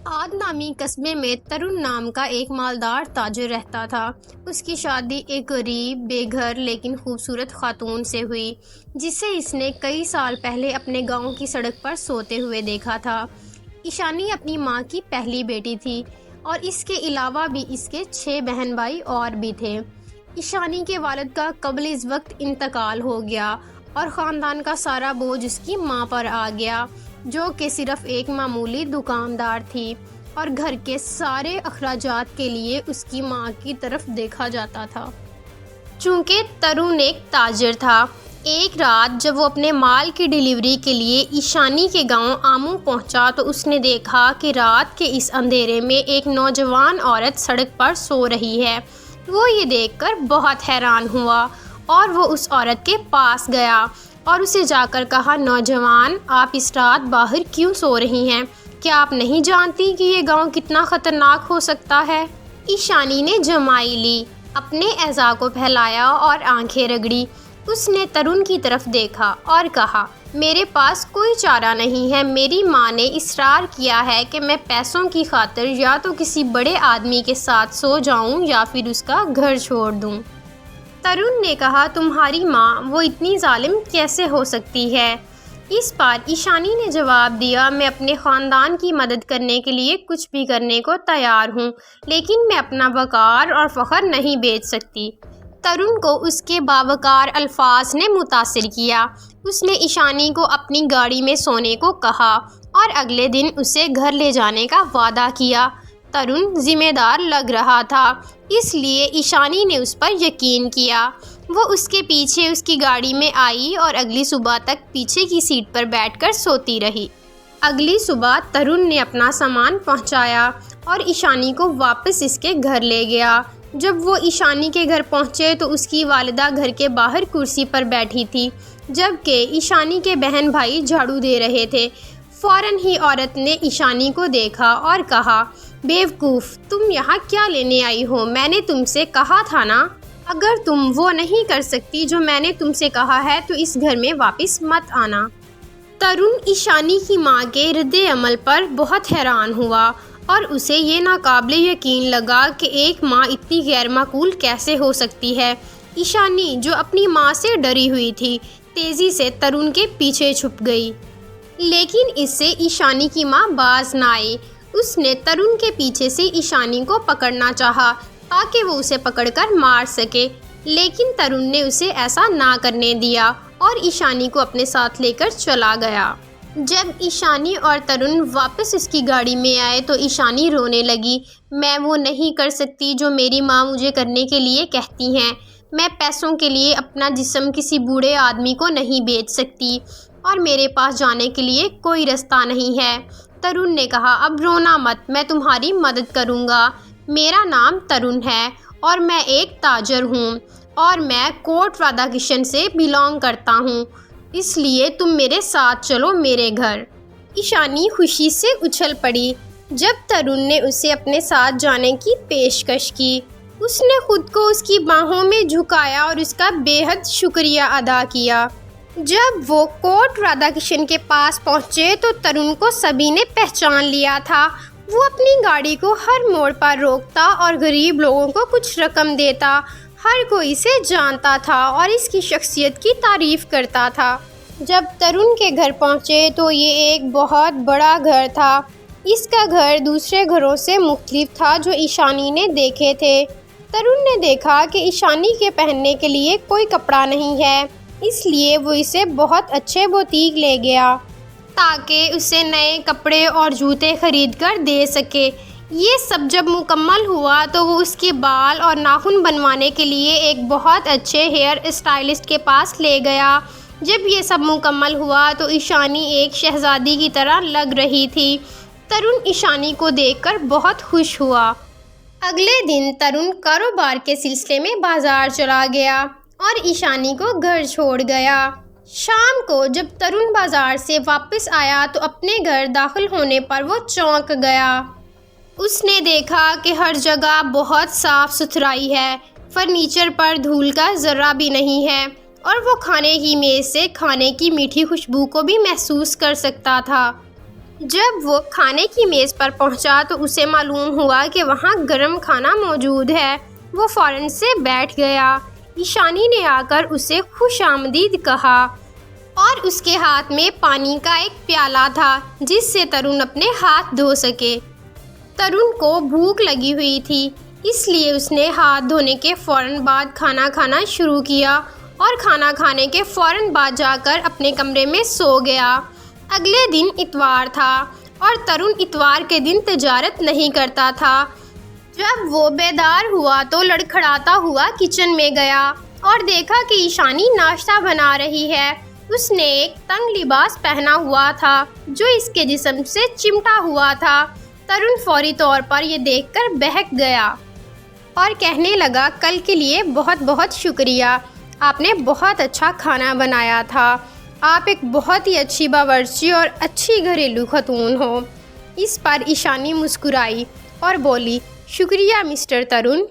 آد نامی قصبے میں ترون نام کا ایک مالدار تاجر رہتا تھا۔ اس کی شادی ایک غریب بے گھر لیکن خوبصورت خاتون سے ہوئی جسے اس نے کئی سال پہلے اپنے گاؤں کی سڑک پر سوتے ہوئے دیکھا تھا۔ ایشانی اپنی ماں کی پہلی بیٹی تھی اور اس کے علاوہ بھی اس کے 6 بہن بھائی اور بھی تھے۔ ایشانی کے والد کا قبل از وقت انتقال ہو گیا اور خاندان کا سارا بوجھ اس کی ماں پر آ گیا، جو کہ صرف ایک معمولی دکاندار تھی اور گھر کے سارے اخراجات کے لیے اس کی ماں کی طرف دیکھا جاتا تھا۔ چونکہ ترون ایک تاجر تھا، ایک رات جب وہ اپنے مال کی ڈیلیوری کے لیے ایشانی کے گاؤں آمو پہنچا تو اس نے دیکھا کہ رات کے اس اندھیرے میں ایک نوجوان عورت سڑک پر سو رہی ہے۔ وہ یہ دیکھ کر بہت حیران ہوا اور وہ اس عورت کے پاس گیا اور اسے جا کر کہا، نوجوان، آپ اس رات باہر کیوں سو رہی ہیں؟ کیا آپ نہیں جانتی کہ یہ گاؤں کتنا خطرناک ہو سکتا ہے؟ ایشانی نے جمائی لی، اپنے اعضاء کو پھیلایا اور آنکھیں رگڑی۔ اس نے ترون کی طرف دیکھا اور کہا، میرے پاس کوئی چارہ نہیں ہے۔ میری ماں نے اصرار کیا ہے کہ میں پیسوں کی خاطر یا تو کسی بڑے آدمی کے ساتھ سو جاؤں یا پھر اس کا گھر چھوڑ دوں۔ ترون نے کہا، تمہاری ماں وہ اتنی ظالم کیسے ہو سکتی ہے؟ اس بار ایشانی نے جواب دیا، میں اپنے خاندان کی مدد کرنے کے لیے کچھ بھی کرنے کو تیار ہوں، لیکن میں اپنا وقار اور فخر نہیں بیچ سکتی۔ ترون کو اس کے باوقار الفاظ نے متاثر کیا۔ اس نے ایشانی کو اپنی گاڑی میں سونے کو کہا اور اگلے دن اسے گھر لے جانے کا وعدہ کیا۔ ترون ذمہ دار لگ رہا تھا، اس لیے ایشانی نے اس پر یقین کیا۔ وہ اس کے پیچھے اس کی گاڑی میں آئی اور اگلی صبح تک پیچھے کی سیٹ پر بیٹھ کر سوتی رہی۔ اگلی صبح ترون نے اپنا سامان پہنچایا اور ایشانی کو واپس اس کے گھر لے گیا۔ جب وہ ایشانی کے گھر پہنچے تو اس کی والدہ گھر کے باہر کرسی پر بیٹھی تھی، جبکہ ایشانی کے بہن بھائی جھاڑو دے رہے تھے۔ فوراً ہی عورت نے ایشانی کو دیکھا اور کہا، بیوقوف، تم یہاں کیا لینے آئی ہو؟ میں نے تم سے کہا تھا نا، اگر تم وہ نہیں کر سکتی جو میں نے تم سے کہا ہے تو اس گھر میں واپس مت آنا۔ ترون ایشانی کی ماں کے رد عمل پر بہت حیران ہوا اور اسے یہ ناقابل یقین لگا کہ ایک ماں اتنی غیر معقول کیسے ہو سکتی ہے۔ ایشانی، جو اپنی ماں سے ڈری ہوئی تھی، تیزی سے ترون کے پیچھے چھپ گئی، لیکن اس سے ایشانی کی ماں باز نہ آئی۔ اس نے ترون کے پیچھے سے ایشانی کو پکڑنا چاہا تاکہ وہ اسے پکڑ کر مار سکے، لیکن ترون نے اسے ایسا نہ کرنے دیا اور ایشانی کو اپنے ساتھ لے کر چلا گیا۔ جب ایشانی اور ترون واپس اس کی گاڑی میں آئے تو ایشانی رونے لگی، میں وہ نہیں کر سکتی جو میری ماں مجھے کرنے کے لیے کہتی ہیں۔ میں پیسوں کے لیے اپنا جسم کسی بوڑھے آدمی کو نہیں بیچ سکتی اور میرے پاس جانے کے لیے کوئی راستہ نہیں ہے۔ ترون نے کہا، اب رونا مت، میں تمہاری مدد کروں گا۔ میرا نام ترون ہے اور میں ایک تاجر ہوں اور میں کوٹ رادھا کرشن سے بلانگ کرتا ہوں، اس لیے تم میرے ساتھ چلو میرے گھر۔ ایشانی خوشی سے اچھل پڑی جب ترون نے اسے اپنے ساتھ جانے کی پیشکش کی۔ اس نے خود کو اس کی باہوں میں جھکایا اور اس کا بے حد شکریہ ادا کیا۔ جب وہ کوٹ رادھا کرشن کے پاس پہنچے تو ترون کو سبھی نے پہچان لیا تھا۔ وہ اپنی گاڑی کو ہر موڑ پر روکتا اور غریب لوگوں کو کچھ رقم دیتا۔ ہر کوئی اسے جانتا تھا اور اس کی شخصیت کی تعریف کرتا تھا۔ جب ترون کے گھر پہنچے تو یہ ایک بہت بڑا گھر تھا۔ اس کا گھر دوسرے گھروں سے مختلف تھا جو ایشانی نے دیکھے تھے۔ ترون نے دیکھا کہ ایشانی کے پہننے کے لیے کوئی کپڑا نہیں ہے، اس لیے وہ اسے بہت اچھے بوتیک لے گیا تاکہ اسے نئے کپڑے اور جوتے خرید کر دے سکے۔ یہ سب جب مکمل ہوا تو وہ اس کے بال اور ناخن بنوانے کے لیے ایک بہت اچھے ہیئر اسٹائلسٹ کے پاس لے گیا۔ جب یہ سب مکمل ہوا تو ایشانی ایک شہزادی کی طرح لگ رہی تھی۔ ترون ایشانی کو دیکھ کر بہت خوش ہوا۔ اگلے دن ترون کاروبار کے سلسلے میں بازار چلا گیا اور ایشانی کو گھر چھوڑ گیا۔ شام کو جب ترون بازار سے واپس آیا تو اپنے گھر داخل ہونے پر وہ چونک گیا۔ اس نے دیکھا کہ ہر جگہ بہت صاف ستھرائی ہے، فرنیچر پر دھول کا ذرہ بھی نہیں ہے اور وہ کھانے کی میز سے کھانے کی میٹھی خوشبو کو بھی محسوس کر سکتا تھا۔ جب وہ کھانے کی میز پر پہنچا تو اسے معلوم ہوا کہ وہاں گرم کھانا موجود ہے۔ وہ فوراً سے بیٹھ گیا۔ ایشانی نے آ کر اسے خوش آمدید کہا اور اس کے ہاتھ میں پانی کا ایک پیالہ تھا جس سے ترون اپنے ہاتھ دھو سکے۔ ترون کو بھوک لگی ہوئی تھی، اس لیے اس نے ہاتھ دھونے کے فوراً بعد کھانا کھانا شروع کیا اور کھانا کھانے کے فوراً بعد جا کر اپنے کمرے میں سو گیا۔ اگلے دن اتوار تھا اور ترون اتوار کے دن تجارت نہیں کرتا تھا۔ جب وہ بیدار ہوا تو لڑکھڑاتا ہوا کچن میں گیا اور دیکھا کہ ایشانی ناشتہ بنا رہی ہے۔ اس نے ایک تنگ لباس پہنا ہوا تھا جو اس کے جسم سے چمٹا ہوا تھا۔ ترون فوری طور پر یہ دیکھ کر بہک گیا اور کہنے لگا، کل کے لیے بہت بہت شکریہ، آپ نے بہت اچھا کھانا بنایا تھا۔ آپ ایک بہت ہی اچھی باورچی اور اچھی گھریلو خاتون ہو۔ اس پر ایشانی مسکرائی اور بولی، شکریہ مسٹر ترون،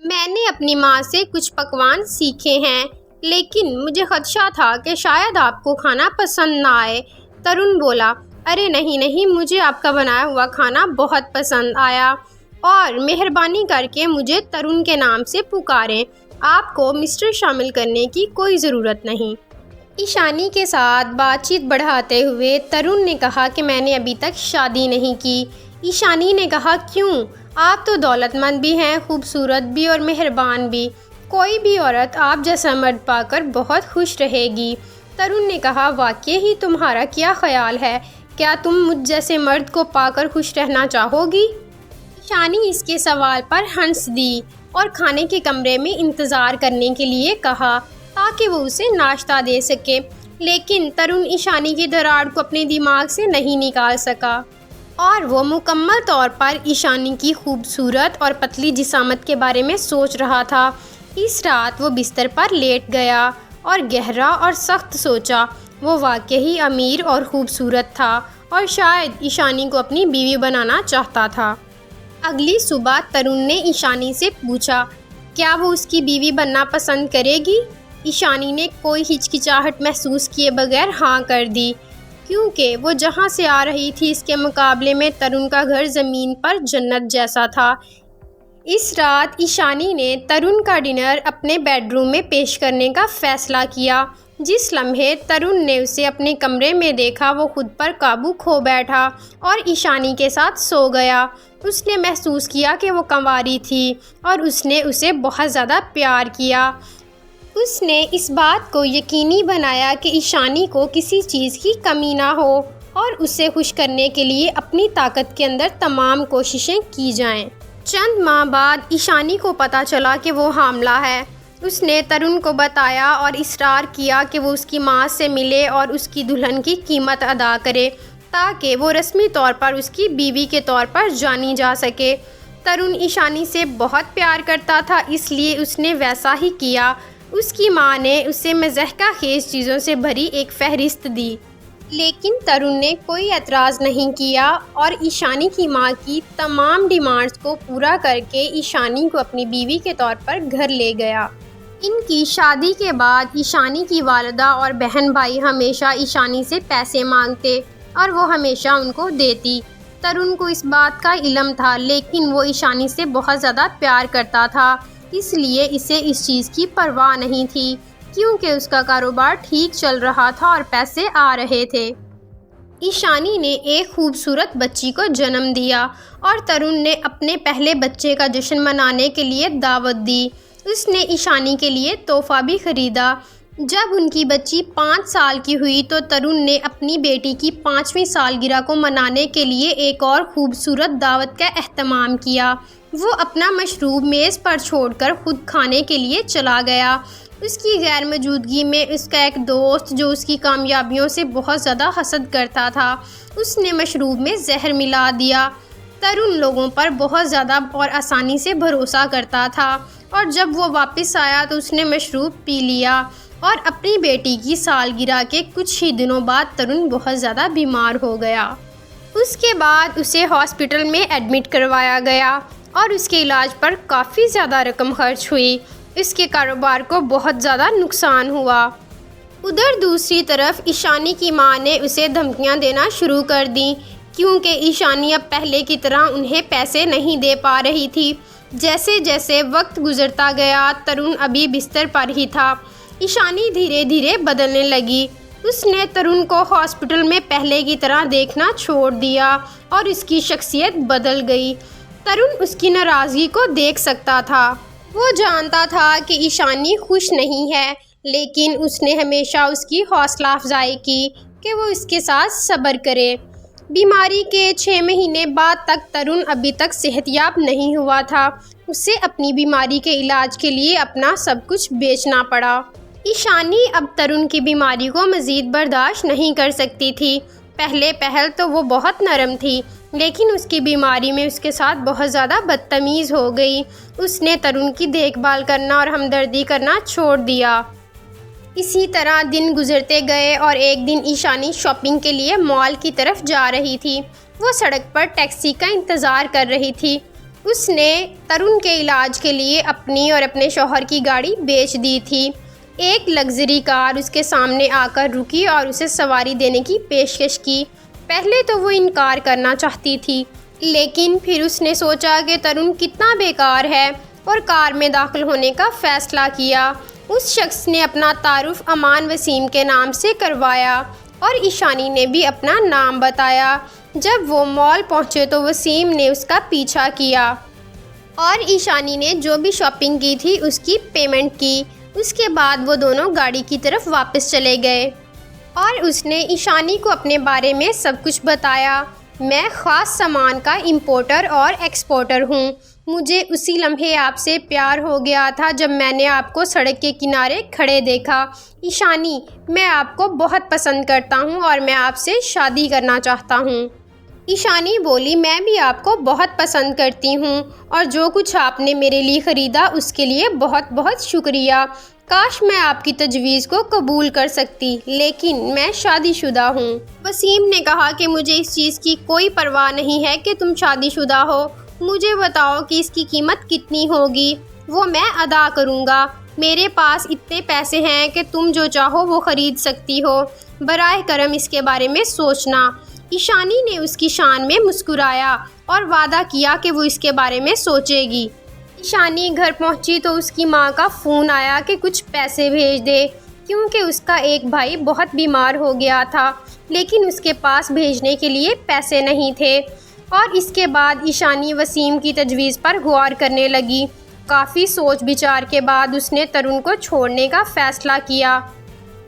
میں نے اپنی ماں سے کچھ پکوان سیکھے ہیں لیکن مجھے خدشہ تھا کہ شاید آپ کو کھانا پسند نہ آئے۔ ترون بولا، ارے نہیں، مجھے آپ کا بنایا ہوا کھانا بہت پسند آیا اور مہربانی کر کے مجھے ترون کے نام سے پکاریں، آپ کو مسٹر شامل کرنے کی کوئی ضرورت نہیں۔ ایشانی کے ساتھ بات چیت بڑھاتے ہوئے ترون نے کہا کہ میں نے ابھی تک شادی نہیں کی۔ ایشانی نے کہا، کیوں؟ آپ تو دولت مند بھی ہیں، خوبصورت بھی اور مہربان بھی، کوئی بھی عورت آپ جیسا مرد پا کر بہت خوش رہے گی۔ ترون نے کہا، واقعی ہی تمہارا کیا خیال ہے؟ کیا تم مجھ جیسے مرد کو پا کر خوش رہنا چاہو گی؟ ایشانی اس کے سوال پر ہنس دی اور کھانے کے کمرے میں انتظار کرنے کے لیے کہا تاکہ وہ اسے ناشتہ دے سکے، لیکن ترون ایشانی کی دراڑ کو اپنے دماغ سے نہیں نکال سکا اور وہ مکمل طور پر ایشانی کی خوبصورت اور پتلی جسامت کے بارے میں سوچ رہا تھا۔ اس رات وہ بستر پر لیٹ گیا اور گہرا اور سخت سوچا۔ وہ واقعی امیر اور خوبصورت تھا اور شاید ایشانی کو اپنی بیوی بنانا چاہتا تھا۔ اگلی صبح ترون نے ایشانی سے پوچھا، کیا وہ اس کی بیوی بننا پسند کرے گی؟ ایشانی نے کوئی ہچکچاہٹ محسوس کیے بغیر ہاں کر دی، کیونکہ وہ جہاں سے آ رہی تھی اس کے مقابلے میں ترون کا گھر زمین پر جنت جیسا تھا۔ اس رات ایشانی نے ترون کا ڈنر اپنے بیڈ روم میں پیش کرنے کا فیصلہ کیا۔ جس لمحے ترون نے اسے اپنے کمرے میں دیکھا وہ خود پر قابو کھو بیٹھا اور ایشانی کے ساتھ سو گیا۔ اس نے محسوس کیا کہ وہ کنواری تھی اور اس نے اسے بہت زیادہ پیار کیا۔ اس نے اس بات کو یقینی بنایا کہ ایشانی کو کسی چیز کی کمی نہ ہو اور اسے خوش کرنے کے لیے اپنی طاقت کے اندر تمام کوششیں کی جائیں۔ چند ماہ بعد ایشانی کو پتہ چلا کہ وہ حاملہ ہے۔ اس نے ترون کو بتایا اور اصرار کیا کہ وہ اس کی ماں سے ملے اور اس کی دلہن کی قیمت ادا کرے تاکہ وہ رسمی طور پر اس کی بیوی کے طور پر جانی جا سکے۔ ترون ایشانی سے بہت پیار کرتا تھا، اس لیے اس نے ویسا ہی کیا۔ اس کی ماں نے اسے مضحکہ خیز چیزوں سے بھری ایک فہرست دی، لیکن ترون نے کوئی اعتراض نہیں کیا اور ایشانی کی ماں کی تمام ڈیمانڈز کو پورا کر کے ایشانی کو اپنی بیوی کے طور پر گھر لے گیا۔ ان کی شادی کے بعد ایشانی کی والدہ اور بہن بھائی ہمیشہ ایشانی سے پیسے مانگتے اور وہ ہمیشہ ان کو دیتی۔ ترون کو اس بات کا علم تھا، لیکن وہ ایشانی سے بہت زیادہ پیار کرتا تھا، اس لیے اسے اس چیز کی پرواہ نہیں تھی کیونکہ اس کا کاروبار ٹھیک چل رہا تھا اور پیسے آ رہے تھے۔ ایشانی نے ایک خوبصورت بچی کو جنم دیا اور ترون نے اپنے پہلے بچے کا جشن منانے کے لیے دعوت دی۔ اس نے ایشانی کے لیے تحفہ بھی خریدا۔ جب ان کی بچی 5 سال کی ہوئی تو ترون نے اپنی بیٹی کی 5ویں سالگرہ کو منانے کے لیے ایک اور خوبصورت دعوت کا اہتمام کیا۔ وہ اپنا مشروب میز پر چھوڑ کر خود کھانے کے لیے چلا گیا۔ اس کی غیر موجودگی میں اس کا ایک دوست جو اس کی کامیابیوں سے بہت زیادہ حسد کرتا تھا، اس نے مشروب میں زہر ملا دیا۔ ترون لوگوں پر بہت زیادہ اور آسانی سے بھروسہ کرتا تھا اور جب وہ واپس آیا تو اس نے مشروب پی لیا اور اپنی بیٹی کی سالگرہ کے کچھ ہی دنوں بعد ترون بہت زیادہ بیمار ہو گیا۔ اس کے بعد اسے ہاسپٹل میں ایڈمٹ کروایا گیا اور اس کے علاج پر کافی زیادہ رقم خرچ ہوئی۔ اس کے کاروبار کو بہت زیادہ نقصان ہوا۔ ادھر دوسری طرف ایشانی کی ماں نے اسے دھمکیاں دینا شروع کر دیں کیونکہ ایشانی اب پہلے کی طرح انہیں پیسے نہیں دے پا رہی تھی۔ جیسے جیسے وقت گزرتا گیا ترون ابھی بستر پر ہی تھا۔ ایشانی دھیرے دھیرے بدلنے لگی۔ اس نے ترون کو ہاسپٹل میں پہلے کی طرح دیکھنا چھوڑ دیا اور اس کی شخصیت بدل گئی۔ ترون اس کی ناراضگی کو دیکھ سکتا تھا۔ وہ جانتا تھا کہ ایشانی خوش نہیں ہے، لیکن اس نے ہمیشہ اس کی حوصلہ افزائی کی کہ وہ اس کے ساتھ صبر کرے۔ بیماری کے 6 مہینے بعد تک ترون ابھی تک صحت یاب نہیں ہوا تھا۔ اسے اپنی بیماری کے علاج کے لیے اپنا سب کچھ بیچنا پڑا۔ ایشانی اب ترون کی بیماری کو مزید برداشت نہیں کر سکتی تھی۔ پہلے پہل تو وہ بہت نرم تھی، لیکن اس کی بیماری میں اس کے ساتھ بہت زیادہ بدتمیز ہو گئی۔ اس نے ترون کی دیکھ بھال کرنا اور ہمدردی کرنا چھوڑ دیا۔ اسی طرح دن گزرتے گئے اور ایک دن ایشانی شاپنگ کے لیے مال کی طرف جا رہی تھی۔ وہ سڑک پر ٹیکسی کا انتظار کر رہی تھی۔ اس نے ترون کے علاج کے لیے اپنی اور اپنے شوہر کی گاڑی بیچ دی تھی۔ ایک لگژری کار اس کے سامنے آ کر رکی اور اسے سواری دینے کی پیشکش کی۔ پہلے تو وہ انکار کرنا چاہتی تھی، لیکن پھر اس نے سوچا کہ ترون کتنا بیکار ہے اور کار میں داخل ہونے کا فیصلہ کیا۔ اس شخص نے اپنا تعارف امان وسیم کے نام سے کروایا اور ایشانی نے بھی اپنا نام بتایا۔ جب وہ مال پہنچے تو وسیم نے اس کا پیچھا کیا اور ایشانی نے جو بھی شاپنگ کی تھی اس کی پیمنٹ کی۔ اس کے بعد وہ دونوں گاڑی کی طرف واپس چلے گئے اور اس نے ایشانی کو اپنے بارے میں سب کچھ بتایا۔ میں خاص سامان کا امپورٹر اور ایکسپورٹر ہوں۔ مجھے اسی لمحے آپ سے پیار ہو گیا تھا جب میں نے آپ کو سڑک کے کنارے کھڑے دیکھا۔ ایشانی، میں آپ کو بہت پسند کرتا ہوں اور میں آپ سے شادی کرنا چاہتا ہوں۔ ایشانی بولی، میں بھی آپ کو بہت پسند کرتی ہوں اور جو کچھ آپ نے میرے لیے خریدا اس کے لیے بہت بہت شکریہ۔ کاش میں آپ کی تجویز کو قبول کر سکتی، لیکن میں شادی شدہ ہوں۔ وسیم نے کہا کہ مجھے اس چیز کی کوئی پرواہ نہیں ہے کہ تم شادی شدہ ہو۔ مجھے بتاؤ کہ اس کی قیمت کتنی ہوگی، وہ میں ادا کروں گا۔ میرے پاس اتنے پیسے ہیں کہ تم جو چاہو وہ خرید سکتی ہو۔ براہ کرم اس کے بارے میں سوچنا۔ ایشانی نے اس کی شان میں مسکرایا اور وعدہ کیا کہ وہ اس کے بارے میں سوچے گی۔ ایشانی گھر پہنچی تو اس کی ماں کا فون آیا کہ کچھ پیسے بھیج دے، کیونکہ اس کا ایک بھائی بہت بیمار ہو گیا تھا، لیکن اس کے پاس بھیجنے کے لیے پیسے نہیں تھے۔ اور اس کے بعد ایشانی وسیم کی تجویز پر غور کرنے لگی۔ کافی سوچ بچار کے بعد اس نے ترون کو چھوڑنے کا فیصلہ کیا۔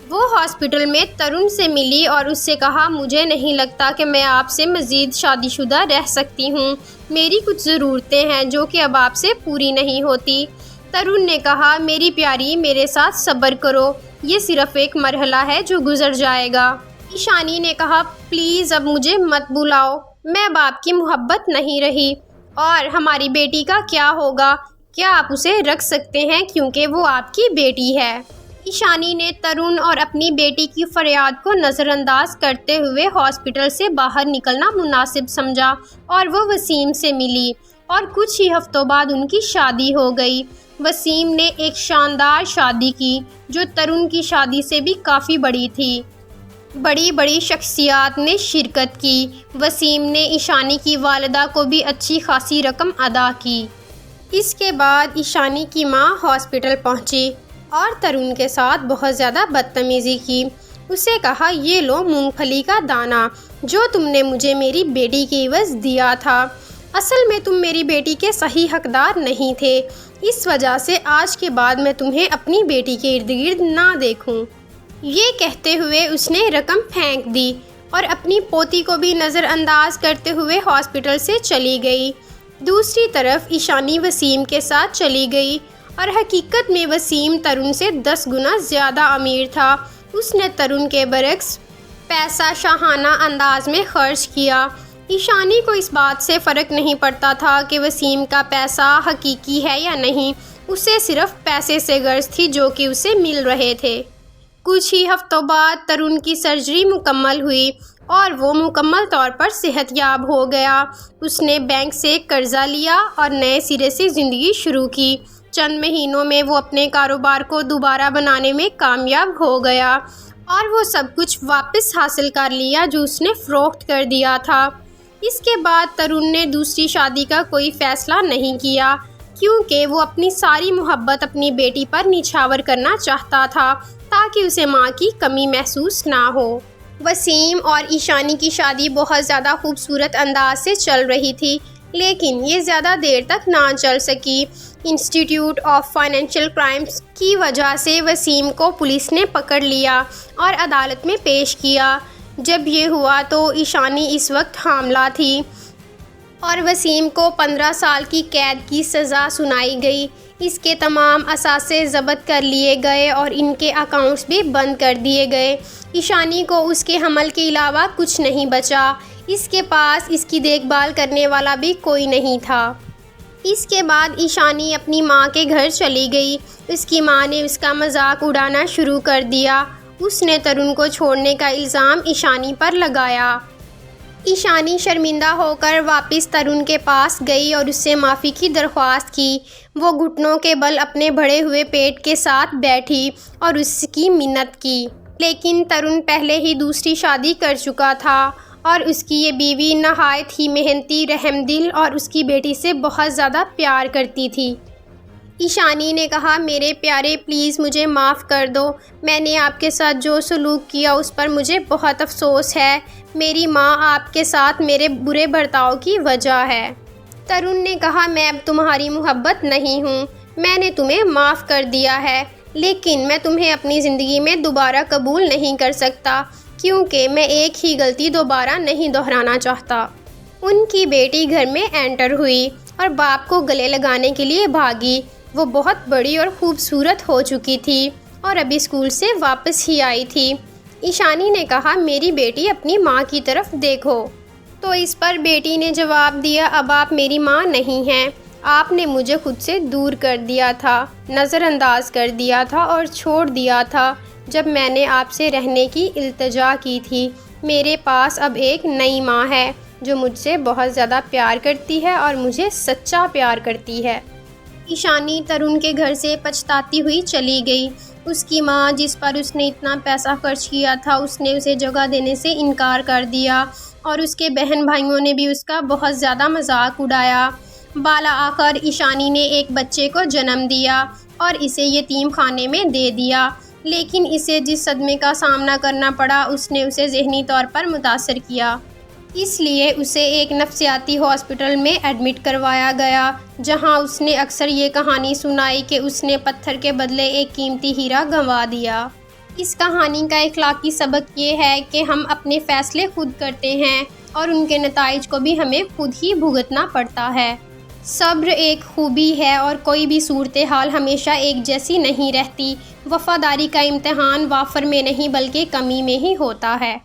وہ ہاسپٹل میں ترون سے ملی اور اس سے کہا، مجھے نہیں لگتا کہ میں آپ سے مزید شادی شدہ رہ سکتی ہوں۔ میری کچھ ضرورتیں ہیں جو کہ اب آپ سے پوری نہیں ہوتی۔ ترون نے کہا، میری پیاری، میرے ساتھ صبر کرو، یہ صرف ایک مرحلہ ہے جو گزر جائے گا۔ ایشانی نے کہا، پلیز اب مجھے مت بلاؤ، میں اب آپ کی محبت نہیں رہی۔ اور ہماری بیٹی کا کیا ہوگا؟ کیا آپ اسے رکھ سکتے ہیں کیونکہ وہ آپ کی بیٹی ہے؟ ایشانی نے ترون اور اپنی بیٹی کی فریاد کو نظر انداز کرتے ہوئے ہاسپٹل سے باہر نکلنا مناسب سمجھا اور وہ وسیم سے ملی اور کچھ ہی ہفتوں بعد ان کی شادی ہو گئی۔ وسیم نے ایک شاندار شادی کی جو ترون کی شادی سے بھی کافی بڑی تھی۔ بڑی بڑی شخصیات نے شرکت کی۔ وسیم نے ایشانی کی والدہ کو بھی اچھی خاصی رقم ادا کی۔ اس کے بعد ایشانی کی ماں ہاسپٹل پہنچی اور ترون کے ساتھ بہت زیادہ بدتمیزی کی۔ اسے کہا، یہ لو مونگ پھلی کا دانہ جو تم نے مجھے میری بیٹی کی عوض دیا تھا۔ اصل میں تم میری بیٹی کے صحیح حقدار نہیں تھے، اس وجہ سے آج کے بعد میں تمہیں اپنی بیٹی کے ارد گرد نہ دیکھوں۔ یہ کہتے ہوئے اس نے رقم پھینک دی اور اپنی پوتی کو بھی نظر انداز کرتے ہوئے ہاسپٹل سے چلی گئی۔ دوسری طرف ایشانی وسیم کے ساتھ چلی گئی اور حقیقت میں وسیم ترون سے 10 گنا زیادہ امیر تھا۔ اس نے ترون کے برعکس پیسہ شاہانہ انداز میں خرچ کیا۔ ایشانی کو اس بات سے فرق نہیں پڑتا تھا کہ وسیم کا پیسہ حقیقی ہے یا نہیں، اسے صرف پیسے سے غرض تھی جو کہ اسے مل رہے تھے۔ کچھ ہی ہفتوں بعد ترون کی سرجری مکمل ہوئی اور وہ مکمل طور پر صحت یاب ہو گیا۔ اس نے بینک سے قرضہ لیا اور نئے سرے سے زندگی شروع کی۔ چند مہینوں میں وہ اپنے کاروبار کو دوبارہ بنانے میں کامیاب ہو گیا اور وہ سب کچھ واپس حاصل کر لیا جو اس نے فروخت کر دیا تھا۔ اس کے بعد ترون نے دوسری شادی کا کوئی فیصلہ نہیں کیا کیونکہ وہ اپنی ساری محبت اپنی بیٹی پر نچھاور کرنا چاہتا تھا تاکہ اسے ماں کی کمی محسوس نہ ہو۔ وسیم اور ایشانی کی شادی بہت زیادہ خوبصورت انداز سے چل رہی تھی، لیکن یہ زیادہ دیر تک نہ چل سکی۔ انسٹی ٹیوٹ آف فائنینشیل کرائمز کی وجہ سے وسیم کو پولیس نے پکڑ لیا اور عدالت میں پیش کیا۔ جب یہ ہوا تو ایشانی اس وقت حاملہ تھی اور وسیم کو 15 سال کی قید کی سزا سنائی گئی۔ اس کے تمام اثاثے ضبط کر لیے گئے اور ان کے اکاؤنٹس بھی بند کر دیے گئے۔ ایشانی کو اس کے حمل کے علاوہ کچھ نہیں بچا۔ اس کے پاس اس کی دیکھ بھال کرنے والا بھی کوئی نہیں تھا۔ اس کے بعد ایشانی اپنی ماں کے گھر چلی گئی۔ اس کی ماں نے اس کا مذاق اڑانا شروع کر دیا۔ اس نے ترون کو چھوڑنے کا الزام ایشانی پر لگایا۔ ایشانی شرمندہ ہو کر واپس ترون کے پاس گئی اور اس سے معافی کی درخواست کی۔ وہ گھٹنوں کے بل اپنے بڑھے ہوئے پیٹ کے ساتھ بیٹھی اور اس کی منت کی، لیکن ترون پہلے ہی دوسری شادی کر چکا تھا اور اس کی یہ بیوی نہایت ہی محنتی، رحم دل اور اس کی بیٹی سے بہت زیادہ پیار کرتی تھی۔ ایشانی نے کہا، میرے پیارے، پلیز مجھے معاف کر دو۔ میں نے آپ کے ساتھ جو سلوک کیا اس پر مجھے بہت افسوس ہے۔ میری ماں آپ کے ساتھ میرے برے برتاؤ کی وجہ ہے۔ ترون نے کہا، میں اب تمہاری محبت نہیں ہوں۔ میں نے تمہیں معاف کر دیا ہے، لیکن میں تمہیں اپنی زندگی میں دوبارہ قبول نہیں کر سکتا کیونکہ میں ایک ہی غلطی دوبارہ نہیں دہرانا چاہتا۔ ان کی بیٹی گھر میں انٹر ہوئی اور باپ کو گلے لگانے کے لیے بھاگی۔ وہ بہت بڑی اور خوبصورت ہو چکی تھی اور ابھی اسکول سے واپس ہی آئی تھی۔ ایشانی نے کہا، میری بیٹی اپنی ماں کی طرف دیکھو۔ تو اس پر بیٹی نے جواب دیا، اب آپ میری ماں نہیں ہیں۔ آپ نے مجھے خود سے دور کر دیا تھا، نظر انداز کر دیا تھا اور چھوڑ دیا تھا جب میں نے آپ سے رہنے کی التجا کی تھی۔ میرے پاس اب ایک نئی ماں ہے جو مجھ سے بہت زیادہ پیار کرتی ہے اور مجھے سچا پیار کرتی ہے۔ ایشانی ترون کے گھر سے پچھتاتی ہوئی چلی گئی۔ اس کی ماں، جس پر اس نے اتنا پیسہ خرچ کیا تھا، اس نے اسے جگہ دینے سے انکار کر دیا اور اس کے بہن بھائیوں نے بھی اس کا بہت زیادہ مذاق اڑایا۔ بالآخر ایشانی نے ایک بچے کو جنم دیا اور اسے یتیم خانے میں دے دیا، لیکن اسے جس صدمے کا سامنا کرنا پڑا اس نے اسے ذہنی طور پر متاثر کیا۔ اس لیے اسے ایک نفسیاتی ہاسپٹل میں ایڈمٹ کروایا گیا، جہاں اس نے اکثر یہ کہانی سنائی کہ اس نے پتھر کے بدلے ایک قیمتی ہیرا گنوا دیا۔ اس کہانی کا اخلاقی سبق یہ ہے کہ ہم اپنے فیصلے خود کرتے ہیں اور ان کے نتائج کو بھی ہمیں خود ہی بھگتنا پڑتا ہے۔ صبر ایک خوبی ہے اور کوئی بھی صورتحال ہمیشہ ایک جیسی نہیں رہتی۔ وفاداری کا امتحان وافر میں نہیں بلکہ کمی میں ہی ہوتا ہے۔